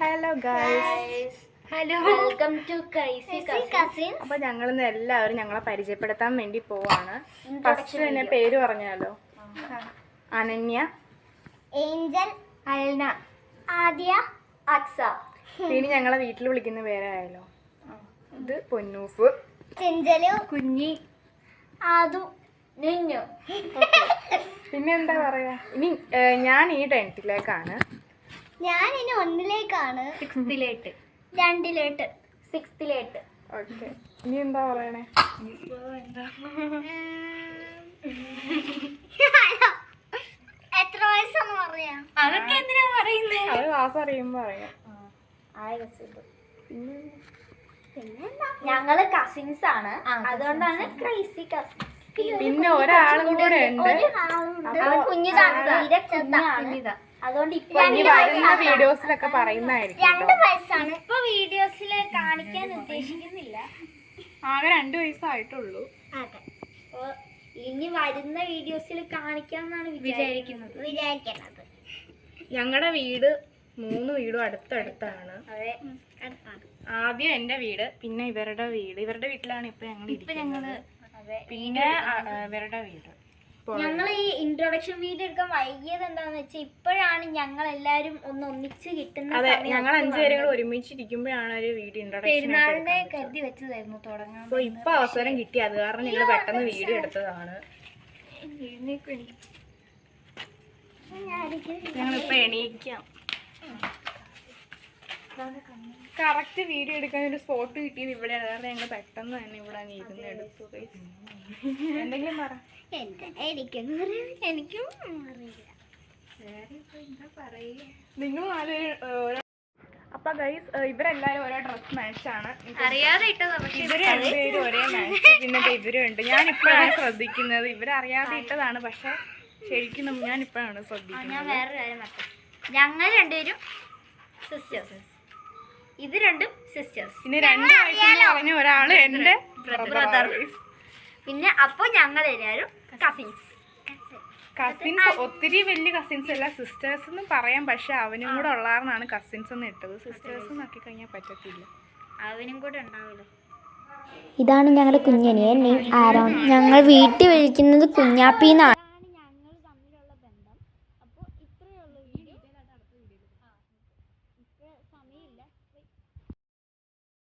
Hello guys, hello, welcome to crazy cousins. അപ്പോൾ ഞങ്ങളിന്ന് എല്ലാവരും ഞങ്ങളെ പരിചയപ്പെടുത്താൻ വേണ്ടി പോവാണ്. ഫസ്റ്റ് തന്നെ പേര് പറഞ്ഞാലോ? അനന്യ, ഏഞ്ചൽ, അൽന, ആദ്യ, അക്സ. പിന്നെ ഞങ്ങളെ വീട്ടിൽ വിളിക്കുന്ന പേരായാലോ? ഇത് പൊന്നൂഫ്, ചെഞ്ചലു, കുഞ്ഞി, ആദു, നിന്നു. പിന്നെ എന്താ പറയാ, ഇനി ഞാൻ ഈ 10th-ലേക്കാണ്. ഞാൻ ഇനി 1-ലേക്കാണ്. 6th-ലേട്ട്, 2-ലേട്ട്, 6th-ലേട്ട്. ഓക്കെ, ഇനി എന്താ പറയണേ? എത്ര വയസ്സാന്ന് പറയാ? അതൊക്കെ എന്തിനാ പറയുന്നത്? അത് ക്ലാസ് അറിയുമ്പോ പറയാം. ഞങ്ങള് കസിൻസ് ആണ്, അതുകൊണ്ടാണ് ക്രൈസി കസിൻസ്. പിന്നെ ഒരാളും കൂടെ ഉണ്ട്. അതുകൊണ്ട് ഇനി വരുന്ന വീഡിയോസിലൊക്കെ പറയുന്നതായിരിക്കും. 2 വയസ്സാണ് ഇപ്പൊ വീഡിയോസിൽ കാണിക്കാൻ ഉദ്ദേശിക്കുന്നില്ല. ആകെ 2 വയസ്സായിട്ടുള്ളൂ. അതെ, ഇനി വരുന്ന വീഡിയോസിൽ കാണിക്കാന്നാണ് വിചാരിക്കുന്നത്. ഞങ്ങളുടെ വീട് 3 വീടും അടുത്തടുത്താണ്. അതെ, ആദ്യം എന്റെ വീട്, പിന്നെ ഇവരുടെ വീട്. ഇവരുടെ വീട്ടിലാണ് ഇപ്പൊ ഞങ്ങൾ ഇരിക്കുന്നത്. പിന്നെ ഇവരുടെ വീട്. ഞങ്ങൾ ഈ ഇൻട്രൊഡക്ഷൻ വീഡിയോ എടുക്കാൻ വൈകിയത് എന്താന്ന് വെച്ചാൽ ഇപ്പോഴാണ് ഞങ്ങൾ എല്ലാരും ഒന്നിച്ച് കിട്ടുന്നത്. അതെ, ഞങ്ങൾ 5 പേരും ഒരുമിച്ചിരിക്കുമ്പോഴാണ് ഒരു വീഡിയോ ഇൻട്രൊഡക്ഷൻ പെരുന്നാളിനെ കരുതി വെച്ചതായിരുന്നു തുടങ്ങാൻ. അപ്പൊ ഇപ്പൊ അവസരം കിട്ടി, അത് കാരണം ഞങ്ങൾ പെട്ടെന്ന് വീഡിയോ എടുത്തതാണ്. ഞങ്ങളിപ്പോ എണീക്കാം. കറക്റ്റ് വീഡിയോ എടുക്കാൻ ഒരു സ്പോട്ട് കിട്ടിയത് ഇവിടെയാണ്, കാരണം ഞങ്ങൾ പെട്ടെന്ന് തന്നെ ഇവിടെ ഇരുന്ന് എടുത്തു. എന്തെങ്കിലും പറ. എനിക്കും നിങ്ങൾ അപ്പൊ ഗൈസ്, ഇവരെല്ലാരും ഓരോ ഡ്രസ് മാച്ചാണ്. അറിയാതെ ഇട്ടതാ, ഇവര് 2 പേരും ഒരേ മാച്ച്. പിന്നെ ഇവരുണ്ട്. ഞാൻ ഇപ്പോഴാണ് ശ്രദ്ധിക്കുന്നത്. ഇവരറിയാതെ ഇട്ടതാണ്, പക്ഷെ ശരിക്കും ഞാൻ ഇപ്പോഴാണ് ശ്രദ്ധിക്കുന്നത്. ഞാൻ വേറൊരു കാര്യം പറഞ്ഞു, ഞങ്ങൾ 2 പേരും സിസ്റ്റേഴ്സ്, ഇത് 2 സിസ്റ്റേഴ്സ്. പിന്നെ 2 വയസ്സെന്ന് പറഞ്ഞ ഒരാള് എന്റെ ബ്രദർ. പിന്നെ അപ്പൊ ഞങ്ങൾ എല്ലാവരും കസിൻസ്. ഒത്തിരി വലിയ കസിൻസ് അല്ല, സിസ്റ്റേഴ്സ് എന്ന് പറയാം. പക്ഷെ അവനും കൂടെ ഉള്ളാർന്നാണ് കസിൻസ് എന്ന് ഇട്ടത്. സിസ്റ്റേഴ്സ് നോക്കി കഴിഞ്ഞാൽ പറ്റത്തില്ല, അവനും കൂടെ ഉണ്ടാവില്ല. ഇതാണ് ഞങ്ങളുടെ കുഞ്ഞനിയൻ, നെയിം ആരോൺ. ഞങ്ങൾ വീട്ടിൽ വിളിക്കുന്നത് കുഞ്ഞാപ്പിന്നാണ്.